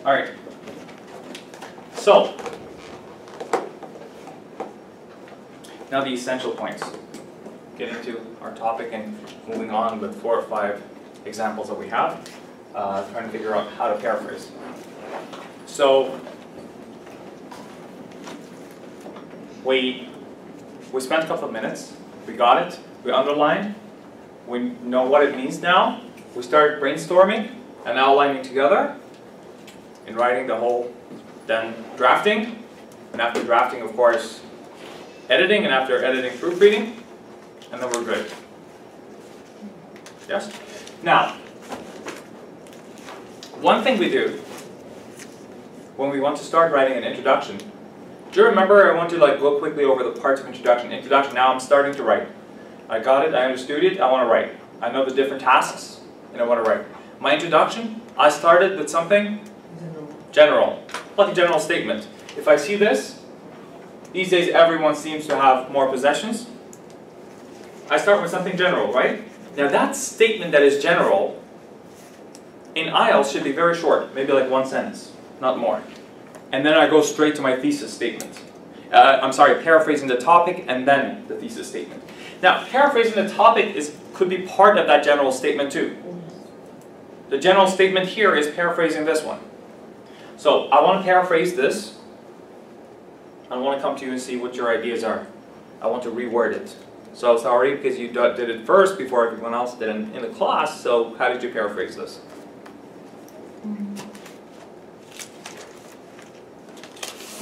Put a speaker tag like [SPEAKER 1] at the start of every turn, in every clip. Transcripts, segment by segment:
[SPEAKER 1] Alright. So, now the essential points. Getting to our topic and moving on with 4 or 5 examples that we have. Trying to figure out how to paraphrase. So, we spent a couple of minutes. We got it. We underlined. We know what it means now. We started brainstorming and outlining together. And writing the whole, then drafting. And after drafting, of course, editing. And after editing, proofreading. And then we're good. Yes? Now, one thing we do when we want to start writing an introduction, do you remember I want to go quickly over the parts of introduction? Introduction, now I'm starting to write. I got it, I understood it, I want to write. I know the different tasks, and I want to write. My introduction, I started with something general, like a general statement. If I see this, these days everyone seems to have more possessions. I start with something general, right? Now that statement that is general, in IELTS should be very short, maybe like 1 sentence, not more. And then I go straight to my thesis statement. I'm sorry, paraphrasing the topic and then the thesis statement. Now, paraphrasing the topic could be part of that general statement too. The general statement here is paraphrasing this one. So, I want to paraphrase this. I want to come to you and see what your ideas are. I want to reword it. So sorry, because you did it first before everyone else did in the class, so how did you paraphrase this?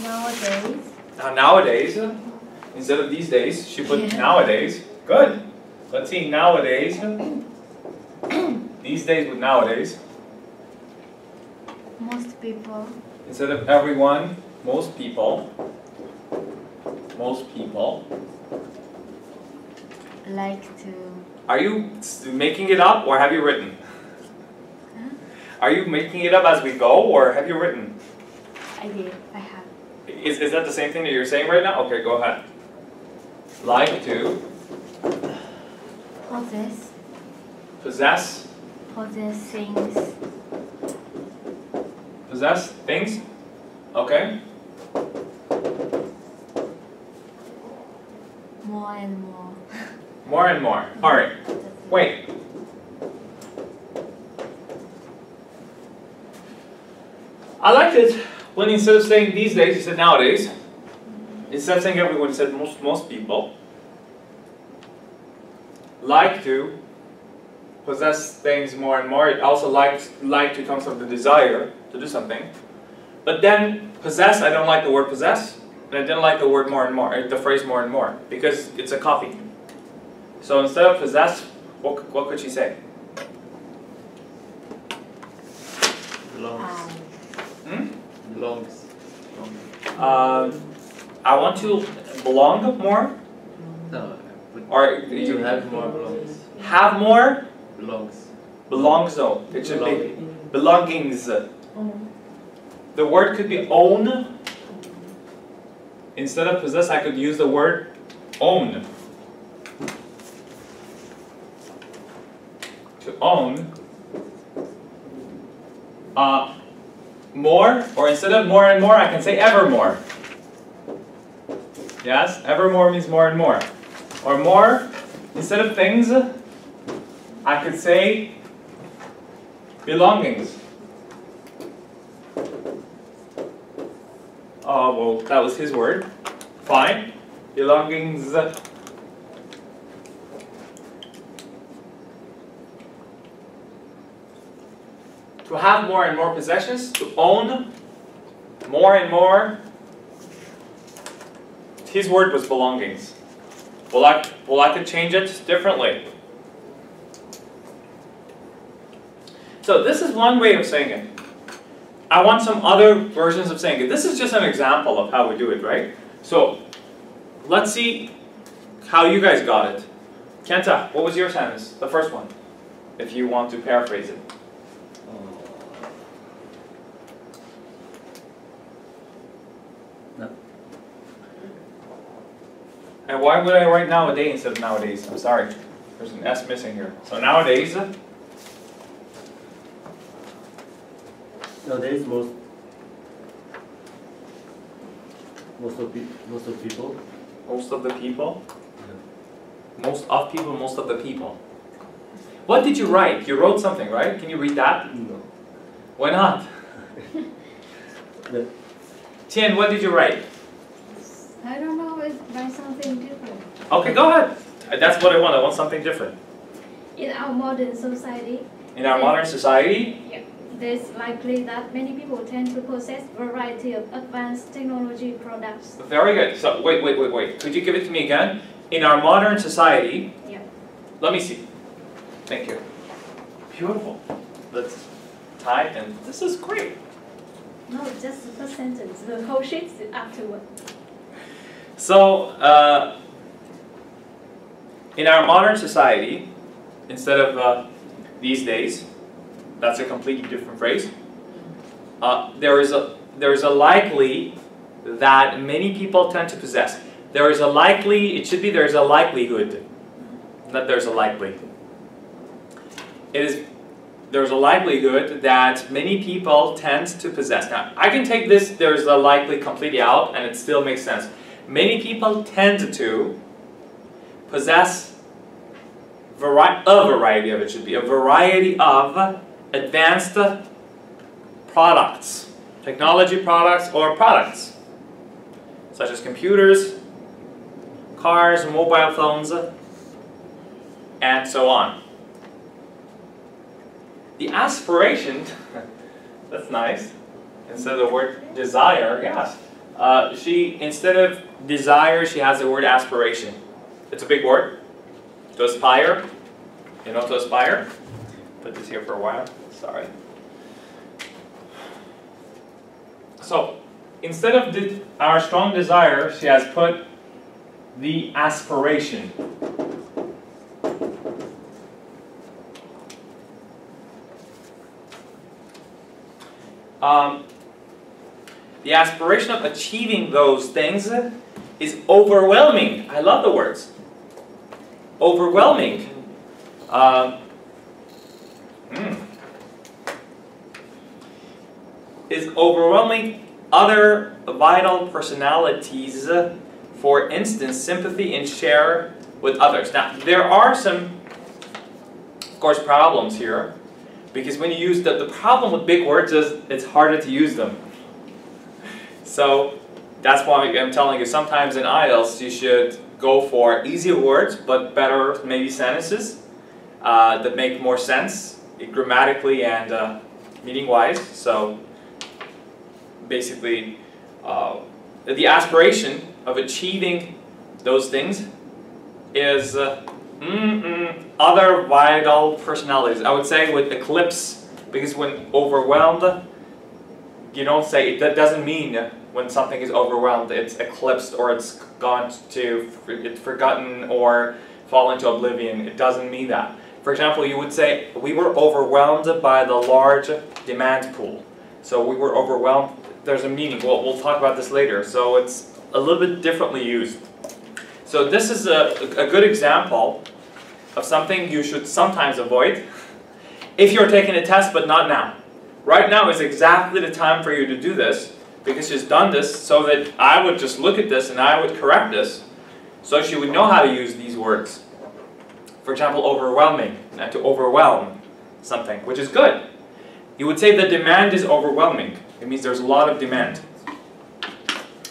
[SPEAKER 2] Nowadays.
[SPEAKER 1] Nowadays, instead of these days, she put nowadays. Good. Let's see, nowadays. These days with nowadays.
[SPEAKER 2] Most people.
[SPEAKER 1] Instead of everyone, most people. Most people.
[SPEAKER 2] Like to.
[SPEAKER 1] Are you making it up or have you written?
[SPEAKER 2] Huh?
[SPEAKER 1] Are you making it up as we go or have you written?
[SPEAKER 2] I did. I have.
[SPEAKER 1] Is that the same thing that you're saying right now? Okay, go ahead. Like to.
[SPEAKER 2] Possess.
[SPEAKER 1] Possess.
[SPEAKER 2] Possess things.
[SPEAKER 1] Possess things. Okay.
[SPEAKER 2] More and more.
[SPEAKER 1] More and more. Alright. Wait. I liked it when instead of saying these days, you said nowadays. Instead of saying everyone, you said most people. Like to possess things more and more. It also like to comes from the desire to do something. But then possess, I don't like the word possess. And I didn't like the word more and more, the phrase more and more, because it's a copy. So instead of possess, what could she say?
[SPEAKER 3] Belongs. Belongs.
[SPEAKER 1] I want to belong more.
[SPEAKER 3] No.
[SPEAKER 1] Or
[SPEAKER 3] You have more belongs.
[SPEAKER 1] have more.
[SPEAKER 3] Belongs.
[SPEAKER 1] Belongs though. It should be belongings. The word could be own. Instead of possess, I could use the word own. To own. More, or instead of more and more, I can say evermore. Yes, evermore means more and more. Or more, instead of things, I could say belongings. Oh, well, that was his word. Fine. Belongings. To have more and more possessions, to own more and more. His word was belongings. Well, I could change it differently. So this is one way of saying it. I want some other versions of saying it. This is just an example of how we do it, right? So let's see how you guys got it. Kenta, what was your sentence? The first one, if you want to paraphrase it.
[SPEAKER 3] No.
[SPEAKER 1] And why would I write nowadays instead of nowadays? I'm sorry. There's an S missing here. So nowadays.
[SPEAKER 3] Nowadays most Most of people.
[SPEAKER 1] Most of the people?
[SPEAKER 3] Yeah.
[SPEAKER 1] Most of people, most of the people. What did you write? You wrote something, right? Can you read that?
[SPEAKER 3] No.
[SPEAKER 1] Why not?
[SPEAKER 3] The,
[SPEAKER 1] Tian, what did you write?
[SPEAKER 2] I don't know, it's by something different.
[SPEAKER 1] Okay, go ahead. That's what I want. I want something different.
[SPEAKER 2] In our modern society,
[SPEAKER 1] In our modern society,
[SPEAKER 2] there's likely that many people tend to possess variety of advanced technology products.
[SPEAKER 1] very good. So, wait. Could you give it to me again? In our modern society,
[SPEAKER 2] Yeah.
[SPEAKER 1] let me see. Thank you. Beautiful. Let's type, and this is great.
[SPEAKER 2] No, just the first sentence. The whole sheet is afterward.
[SPEAKER 1] So, in our modern society, instead of these days, that's a completely different phrase. There is a likely that many people tend to possess. There is a likely, it should be there's a likelihood, not there's a likely. There's a likelihood that many people tend to possess. Now, I can take this, there's a likely completely out, and it still makes sense. Many people tend to possess a variety of, it should be, a variety of advanced products, technology products or products, such as computers, cars, mobile phones, and so on. The aspiration, that's nice, instead of the word desire, yes. Instead of desire, she has the word aspiration. It's a big word. To aspire, you know, to aspire. Put this here for a while, sorry. So, instead of our strong desire, she has put the aspiration. The aspiration of achieving those things is overwhelming. I love the words. Overwhelming. Is overwhelming other vital personalities, for instance, sympathy and share with others. Now, there are some, of course, problems here, because when you use the problem with big words is it's harder to use them. So that's why I'm telling you, sometimes in IELTS you should go for easier words, but better maybe sentences that make more sense grammatically and meaning-wise. So basically, the aspiration of achieving those things is other vital personalities. I would say with eclipse, because when overwhelmed, you don't say, that doesn't mean when something is overwhelmed, it's eclipsed or it's gone to, it's forgotten or fall into oblivion. It doesn't mean that. For example, you would say, we were overwhelmed by the large demand pool. So we were overwhelmed. There's a meaning. We'll talk about this later. So it's a little bit differently used. So this is a good example of something you should sometimes avoid if you're taking a test, but not now. Right now is exactly the time for you to do this, because she's done this so that I would just look at this and I would correct this, so she would know how to use these words. For example, overwhelming, and to overwhelm something, which is good. You would say the demand is overwhelming. It means there's a lot of demand.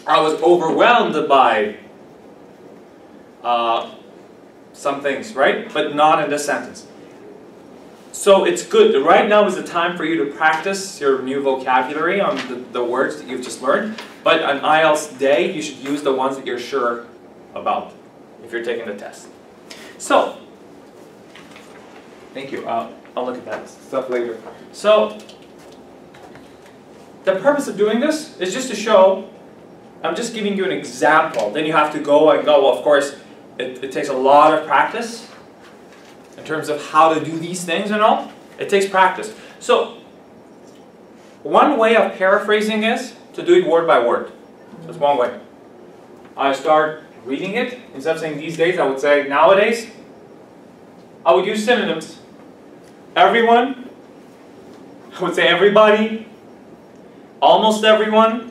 [SPEAKER 1] I was overwhelmed by some things, right? But not in this sentence. So it's good. Right now is the time for you to practice your new vocabulary on the words that you've just learned. But on IELTS day, you should use the ones that you're sure about if you're taking the test. So, thank you. I'll look at that stuff later. So, the purpose of doing this is just to show, I'm just giving you an example. Then you have to go and go. Well, of course, it takes a lot of practice in terms of how to do these things and all. It takes practice. So, one way of paraphrasing is to do it word by word. That's one way. I start reading it. Instead of saying these days, I would say nowadays. I would use synonyms. Everyone. I would say everybody. Almost everyone.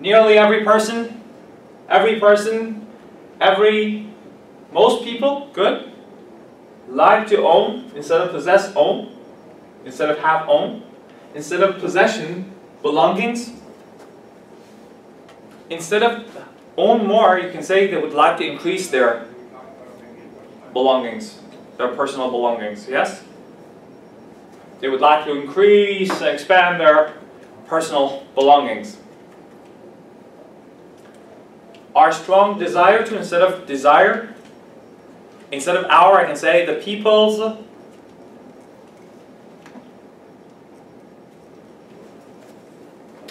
[SPEAKER 1] Nearly every person, most people, good. Like to own instead of possess, own. Instead of have, own. Instead of possession, belongings. Instead of own more, you can say they would like to increase their belongings, their personal belongings, yes? They would like to increase, expand their personal belongings. Our strong desire to, instead of desire, instead of our, I can say the people's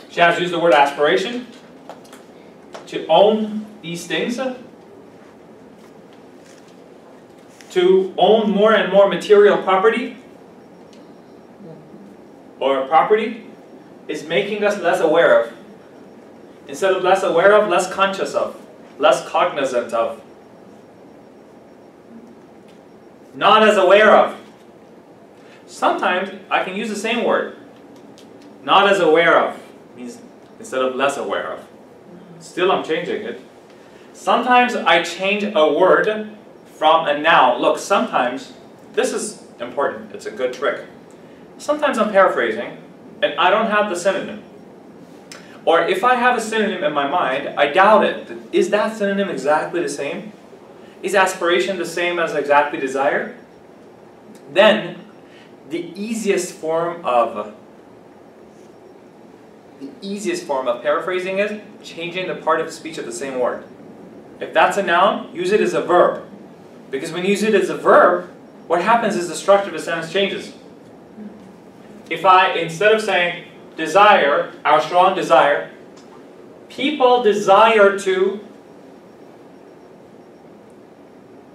[SPEAKER 1] she has used the word aspiration to own these things, to own more and more material property or property is making us less aware of. Instead of less aware of, less conscious of, less cognizant of. Not as aware of. Sometimes I can use the same word. Not as aware of means instead of less aware of. Still I'm changing it. Sometimes I change a word from a noun. Look, sometimes, this is important, it's a good trick. Sometimes I'm paraphrasing and I don't have the synonym. Or if I have a synonym in my mind, I doubt it. Is that synonym exactly the same? Is aspiration the same as exactly desire? Then the easiest form of paraphrasing is changing the part of speech of the same word. If that's a noun, use it as a verb. Because when you use it as a verb, what happens is the structure of the sentence changes. If I, instead of saying desire, our strong desire, people desire to,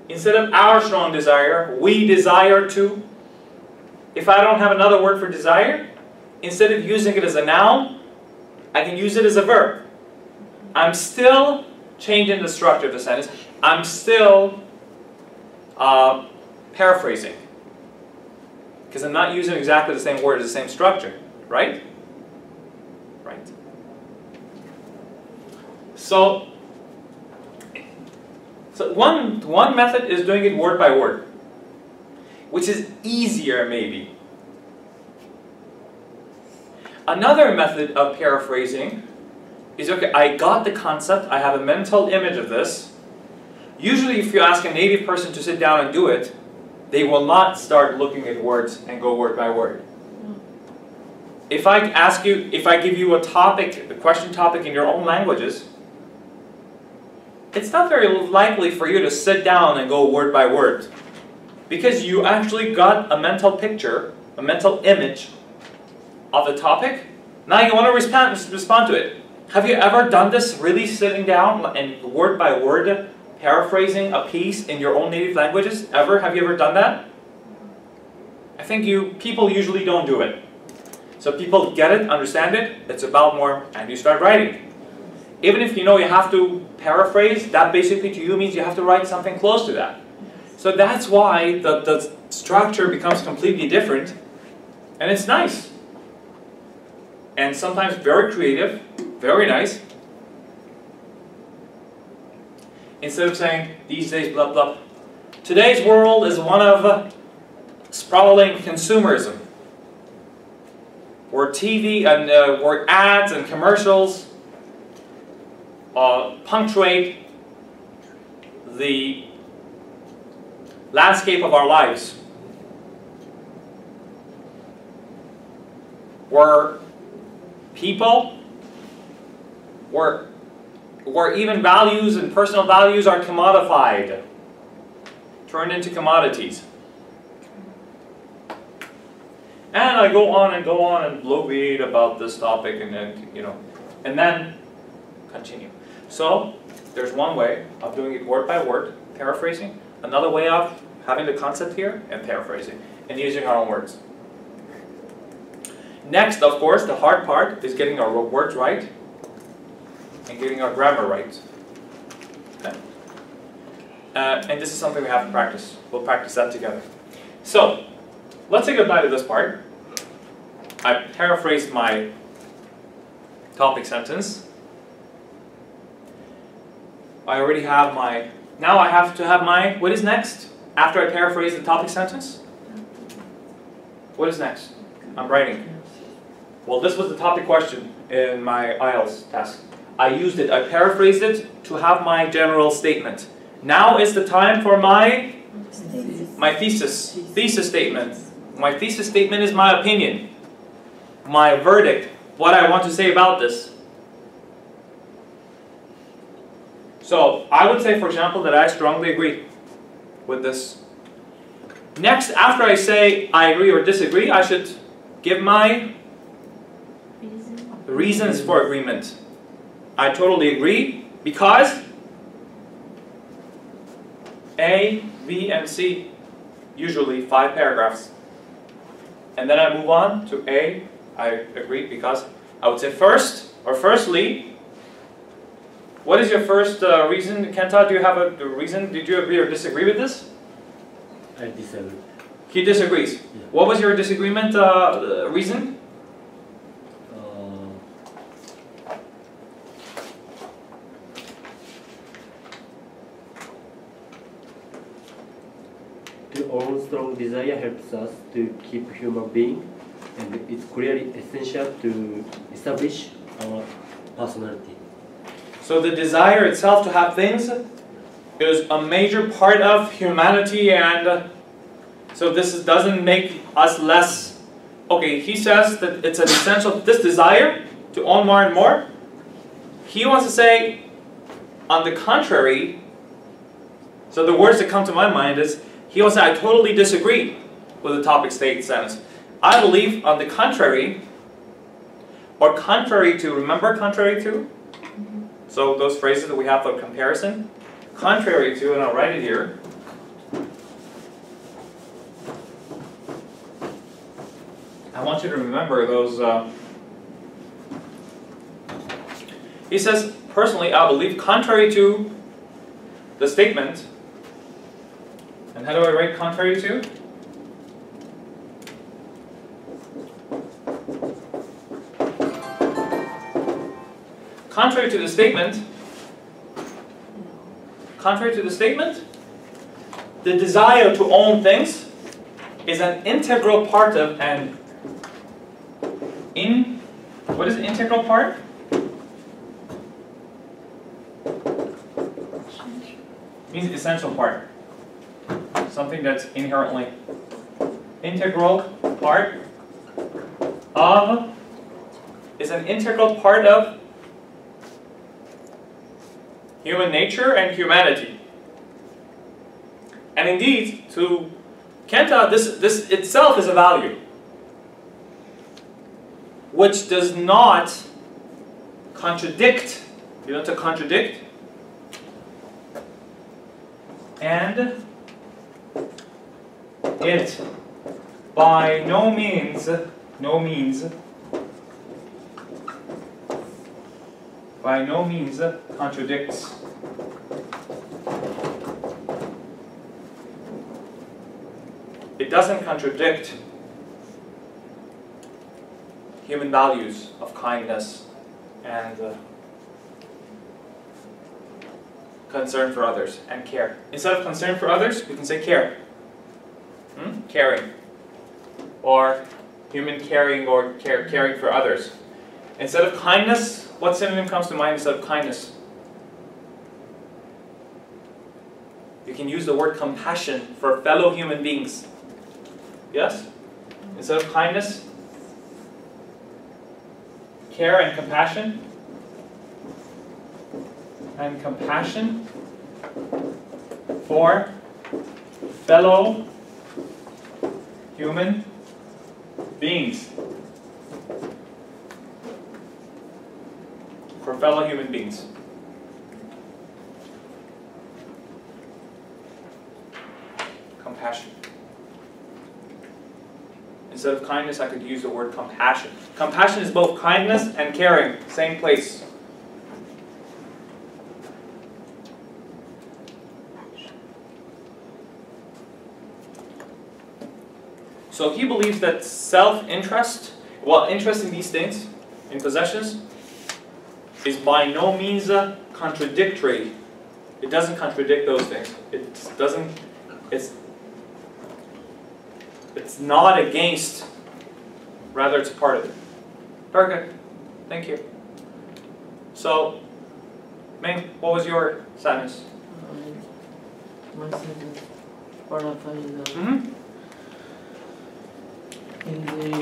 [SPEAKER 1] instead of our strong desire, we desire to. If I don't have another word for desire, instead of using it as a noun, I can use it as a verb. I'm still changing the structure of the sentence. I'm still paraphrasing. Because I'm not using exactly the same word as the same structure. Right? Right. So one method is doing it word by word, which is easier maybe. Another method of paraphrasing is, okay, I got the concept, I have a mental image of this. Usually if you ask a native person to sit down and do it, they will not start looking at words and go word by word. If I ask you, if I give you a topic, a question topic in your own languages, it's not very likely for you to sit down and go word by word. Because you actually got a mental picture, a mental image of the topic. Now you want to respond to it. Have you ever done this, really sitting down and word by word paraphrasing a piece in your own native languages? Ever? Have you ever done that? I think people usually don't do it. So people get it, understand it, it's about more, and you start writing. Even if you know you have to paraphrase, that basically to you means you have to write something close to that. So that's why the structure becomes completely different, and it's nice. And sometimes very creative, very nice. Instead of saying, these days, blah, blah. Today's world is one of sprawling consumerism, where TV and where ads and commercials punctuate the landscape of our lives, where people, where even values and personal values are commodified, turned into commodities. And I go on and bloviate about this topic, and then, and then continue. So there's one way of doing it word by word, paraphrasing. Another way of having the concept here and paraphrasing and using our own words. Next, of course, the hard part is getting our words right and getting our grammar right. Okay. And this is something we have to practice. We'll practice that together. So, let's say goodbye to this part. I paraphrased my topic sentence. I already have my, now I have to have my, what is next? After I paraphrase the topic sentence? What is next? I'm writing. Well, this was the topic question in my IELTS test. I used it, I paraphrased it to have my general statement. Now is the time for my thesis statement. My thesis statement is my opinion, my verdict, what I want to say about this. So I would say, for example, that I strongly agree with this. Next, after I say I agree or disagree, I should give my reasons for agreement. I totally agree because A, B, and C, usually 5 paragraphs. And then I move on to A, I agree because I would say firstly, what is your first reason? Kenta, do you have a reason? Did you agree or disagree with this?
[SPEAKER 3] I disagree.
[SPEAKER 1] He disagrees.
[SPEAKER 3] Yeah.
[SPEAKER 1] What was your disagreement reason?
[SPEAKER 3] The own strong desire helps us to keep human being, and it's clearly essential to establish our personality.
[SPEAKER 1] So the desire itself to have things is a major part of humanity, and so this doesn't make us less. Okay, he says that it's an essential, this desire to own more and more. He wants to say, on the contrary, so the words that come to my mind is, he wants to say, I totally disagree with the topic state sentence. I believe, on the contrary, or contrary to, remember contrary to? So those phrases that we have for comparison, contrary to, and I'll write it here. I want you to remember those. He says, personally, I believe, contrary to the statement. And how do I write contrary to? Contrary to the statement, the desire to own things is an integral part of what is an integral part? Means essential part. Something that's inherently integral part of, is an integral part of human nature and humanity. And indeed, to Kenta, this itself is a value which does not contradict, you know, to contradict, and it by no means contradicts. It doesn't contradict human values of kindness and concern for others and care. Instead of concern for others, we can say care. Caring. Or human caring or caring for others. Instead of kindness, what synonym comes to mind instead of kindness? You can use the word compassion for fellow human beings. Yes? Instead of kindness, care and compassion. And compassion for fellow human beings. For fellow human beings. Compassion. Instead of kindness, I could use the word compassion. Compassion is both kindness and caring, same place. So he believes that self-interest, well, interest in these things, in possessions, is by no means contradictory It doesn't contradict those things. It doesn't. It's not against. Rather, it's a part of it. Very good. Thank you. So, Ming, what was your sadness?
[SPEAKER 4] My sadness. What I find in the